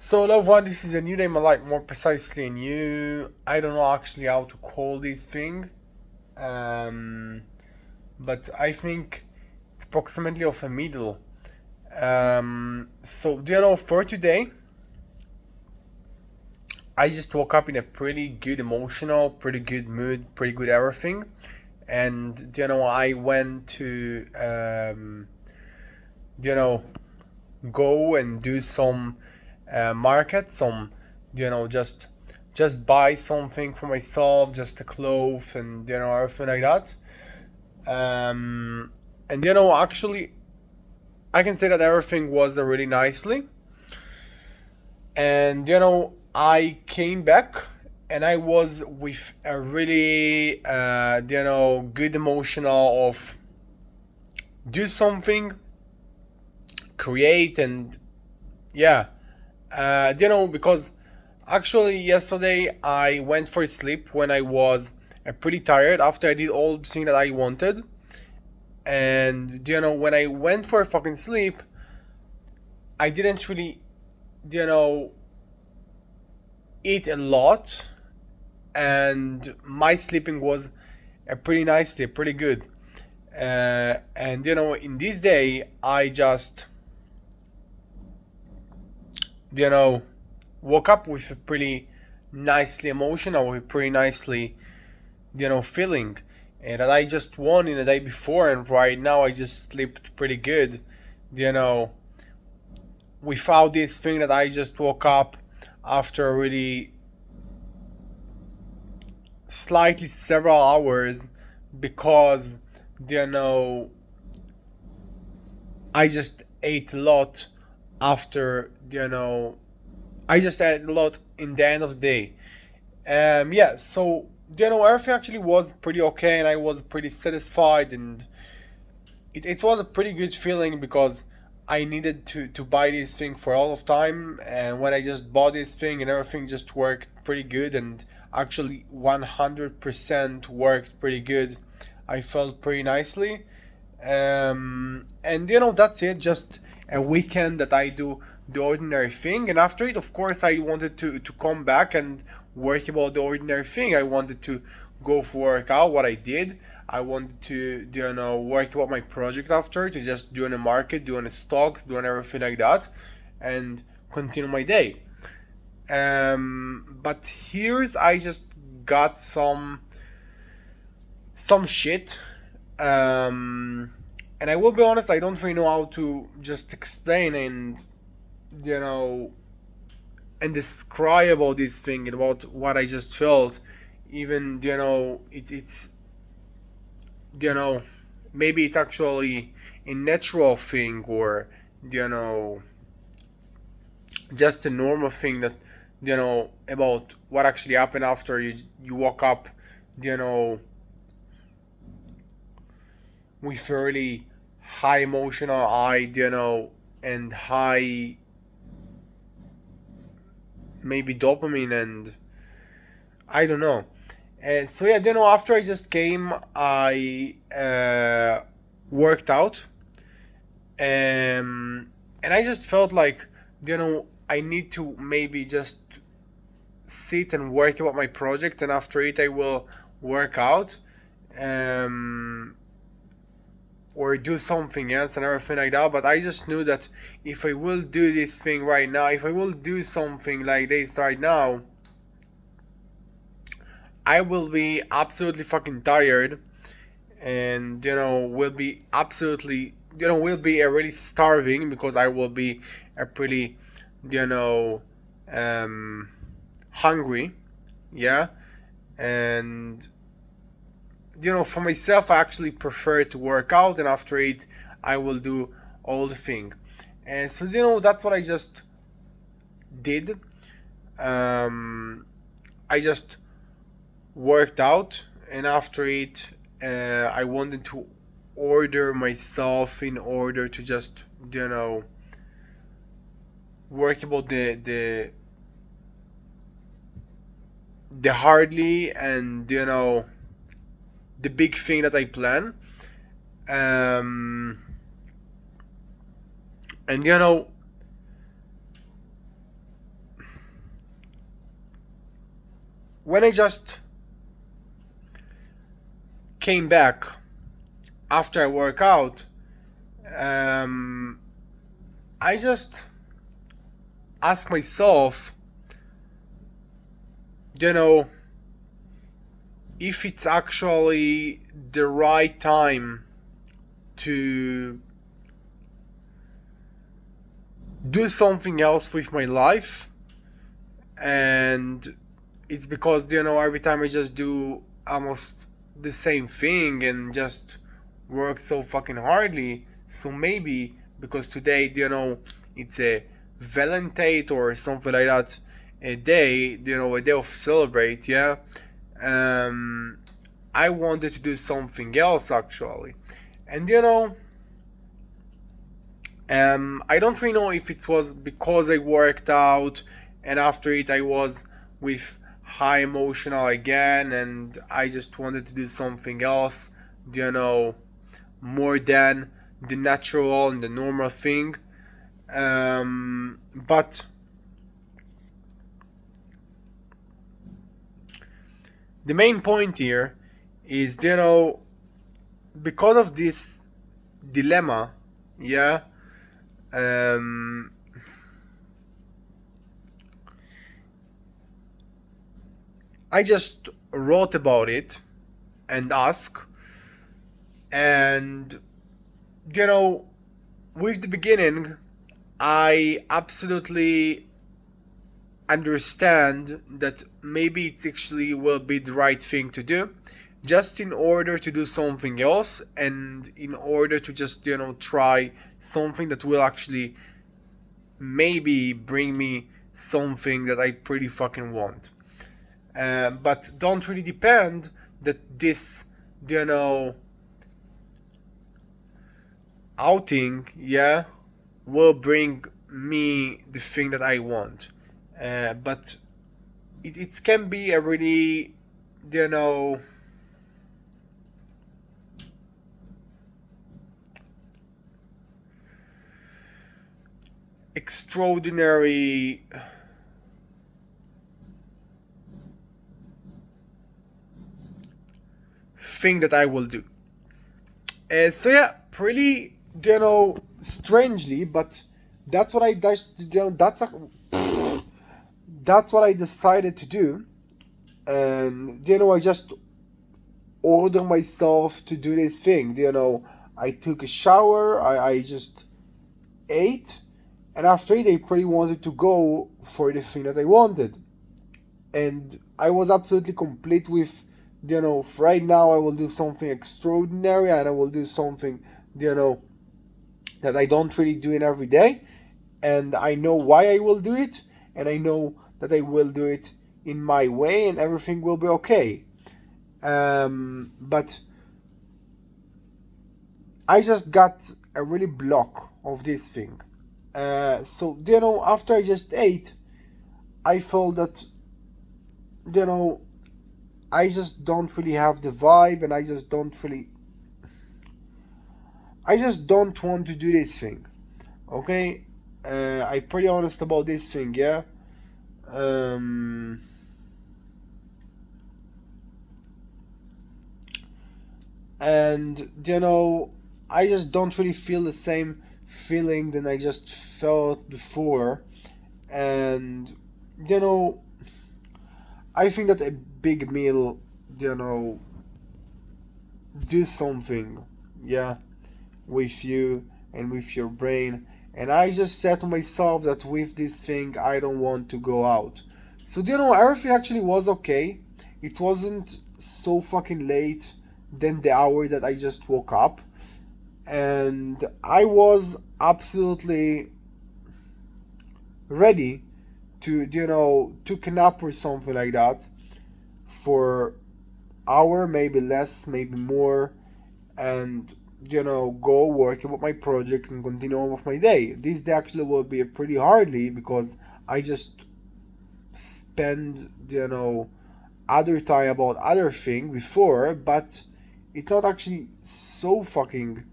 So, love one, this is a new name I like more precisely a new. I don't know actually how to call this thing, um, but I think it's approximately of a middle. So, do you know, for today, I just woke up in a pretty good emotional, pretty good mood, pretty good everything. And, do you know, I went to, do you know, go and do some market, some just buy something for myself, just a clothes and everything like that. And actually, I can say that everything was really nicely. And I came back and I was with a really good emotional of do something, create, and yeah. Because actually yesterday I went for sleep when I was pretty tired after I did all the things that I wanted. And when I went for fucking sleep, I didn't really, you know, eat a lot, and my sleeping was pretty nicely, pretty good. And in this day, I just, you know, woke up with a pretty nicely emotional, with pretty nicely feeling that I just won in the day before, and right now I just slept pretty good. You know, without this thing that I just woke up after a really slightly several hours because you know I just ate a lot after I just ate a lot in the end of the day. Yeah, so everything actually was pretty okay, and I was pretty satisfied, and it was a pretty good feeling because I needed to buy this thing for a lot of time, and when I just bought this thing and everything just worked pretty good, and actually 100% worked pretty good. I felt pretty nicely. And that's it. Just a weekend that I do the ordinary thing, and after it, of course, I wanted to come back and work about the ordinary thing. I wanted to go for work out. What I did, I wanted to work about my project after, to just doing the market, doing the stocks, doing everything like that, and continue my day. But here's I just got some shit. Um, and I will be honest, I don't really know how to just explain you know and describe about this thing and about what I just felt. Even it's you know maybe it's actually a natural thing, or you know just a normal thing that about what actually happened after you woke up, you know with really high emotional high, and high maybe dopamine, and I don't know. So yeah, after I just came, I worked out, and I just felt like I need to maybe just sit and work about my project, and after it I will work out. Um, or do something else and everything like that. But I just knew that if I will do this thing right now, if I will do something like this right now, I will be absolutely fucking tired, and will be absolutely will be already starving because I will be a pretty you know um hungry. Yeah. And for myself, I actually prefer to work out, and after it I will do all the thing. And so that's what I just did. um I just worked out, and after it I wanted to order myself in order to just work about the hardly, and the big thing that I plan. um and when I just came back after I work out, um, I just ask myself, you know, if it's actually the right time to do something else with my life. And it's because, every time I just do almost the same thing and just work so fucking hardly. So maybe because today, it's a Valentine or something like that, a day, a day of celebrate, yeah. um I wanted to do something else actually. And I don't really know if it was because I worked out and after it I was with high emotional again and I just wanted to do something else, more than the natural and the normal thing. But the main point here is, because of this dilemma, yeah, um, I just wrote about it and asked, and you know, with the beginning, I absolutely understand that maybe it actually will be the right thing to do, just in order to do something else and in order to just, try something that will actually maybe bring me something that I pretty fucking want. But don't really depend that this, you know, outing, yeah, will bring me the thing that I want. But it can be a really, you know, extraordinary thing that I will do. So yeah, pretty, strangely, but that's what I, that's what I decided to do. And I just order myself to do this thing. I took a shower, I just ate, and after it, I pretty wanted to go for the thing that I wanted. And I was absolutely complete with, right now I will do something extraordinary and I will do something, you know, that I don't really do it every day. And I know why I will do it, and I know that I will do it in my way, and everything will be okay. But I just got a really block of this thing. So after I just ate, I felt that you know I just don't really have the vibe, and I just don't want to do this thing. Okay, I pretty honest about this thing, yeah. Um, and I just don't really feel the same feeling than I just felt before, and you know I think that a big meal, you know, do something, yeah, with you and with your brain. And I just said to myself that with this thing, I don't want to go out. So, everything actually was okay. It wasn't so fucking late than the hour that I just woke up. And I was absolutely ready to, took a nap or something like that for hour, maybe less, maybe more, and go work about my project and continue on with my day. This day actually will be pretty hardly because I just spend other time about other thing before, but it's not actually so fucking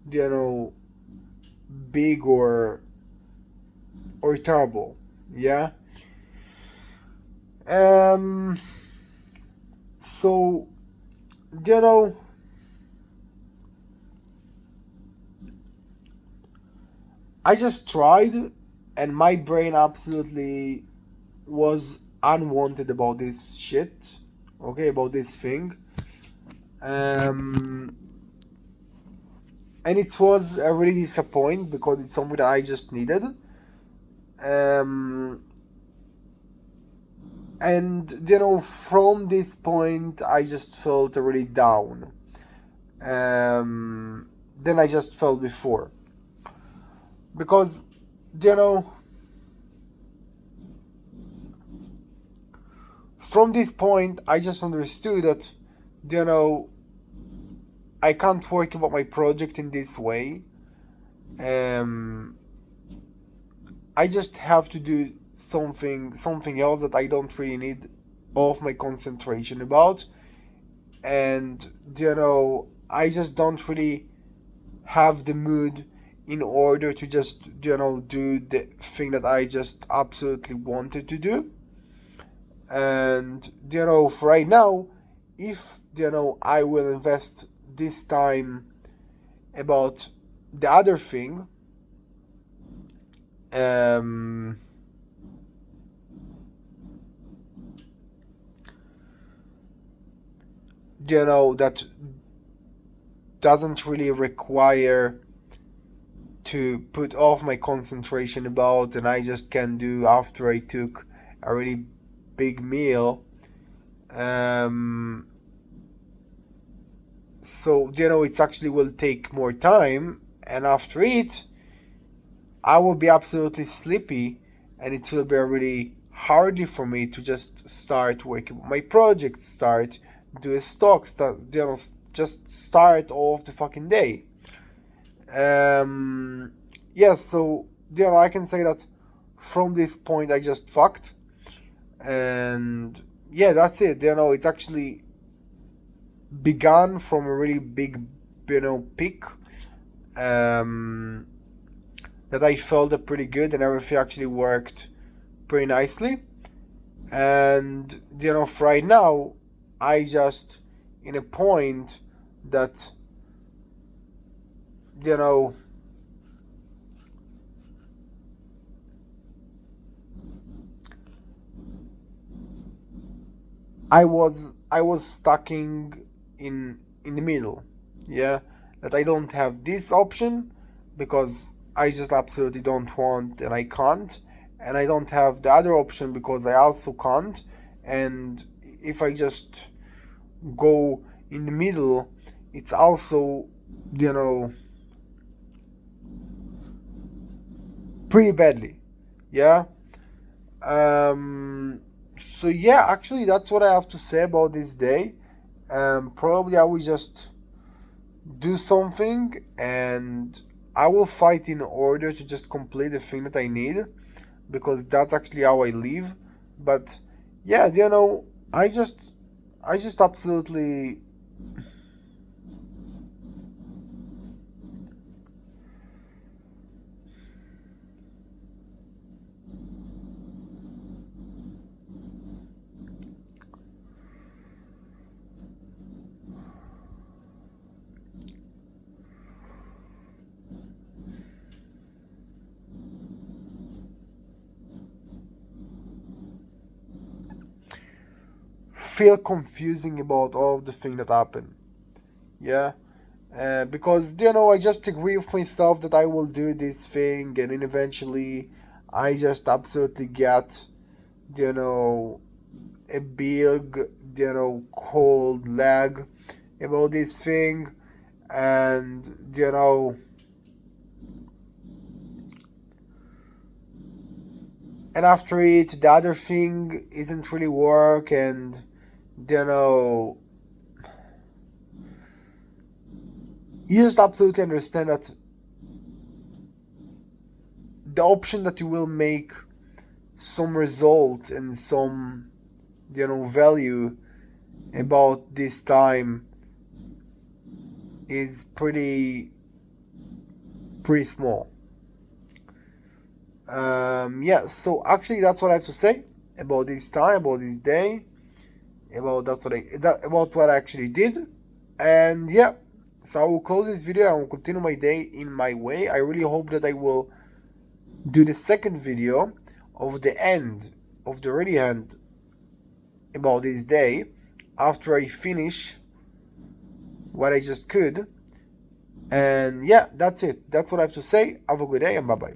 you know big or terrible. Yeah. um So, you know, I just tried, and my brain absolutely was unwanted about this shit. Okay, about this thing. Um, and it was a really disappointing because it's something that I just needed. Um, and from this point, I just felt really down. Than I just felt before, because you know from this point I just understood that you know I can't work about my project in this way. Um, I just have to do something else that I don't really need all of my concentration about, and I just don't really have the mood in order to just do the thing that I just absolutely wanted to do. And for right now, if I will invest this time about the other thing, um that doesn't really require to put off my concentration about, and I just can do after I took a really big meal. um so it actually will take more time, and after it I will be absolutely sleepy, and it will be really hardly for me to just start working on my project, start do a stock, start just start off the fucking day. Um, yes, so I can say that from this point I just fucked, and yeah, that's it. It's actually begun from a really big peak. Um, that I felt it pretty good, and everything actually worked pretty nicely. And for right now, I just in a point that you know I was stuck in the middle. Yeah, that I don't have this option because I just absolutely don't want and I can't, and I don't have the other option because I also can't. And if I just go in the middle, it's also you know pretty badly. Yeah. Um, so yeah, actually, that's what I have to say about this day. Probably I will just do something, and I will fight in order to just complete the thing that I need, because that's actually how I live. But yeah, I just absolutely feel confusing about all of the thing that happened. Yeah. Because I just agree with myself that I will do this thing, and then eventually I just absolutely get you know a big cold leg about this thing. And after it the other thing isn't really work, and you know you just absolutely understand that the option that you will make some result and some value about this time is pretty small. Yeah, so actually that's what I have to say about this time, about this day. about about what I actually did. And yeah, so I will close this video. I will continue my day in my way. I really hope that I will do the second video of the end, of the ready end, about this day, after I finish what I just could. And yeah, that's it. That's what I have to say. Have a good day and bye bye.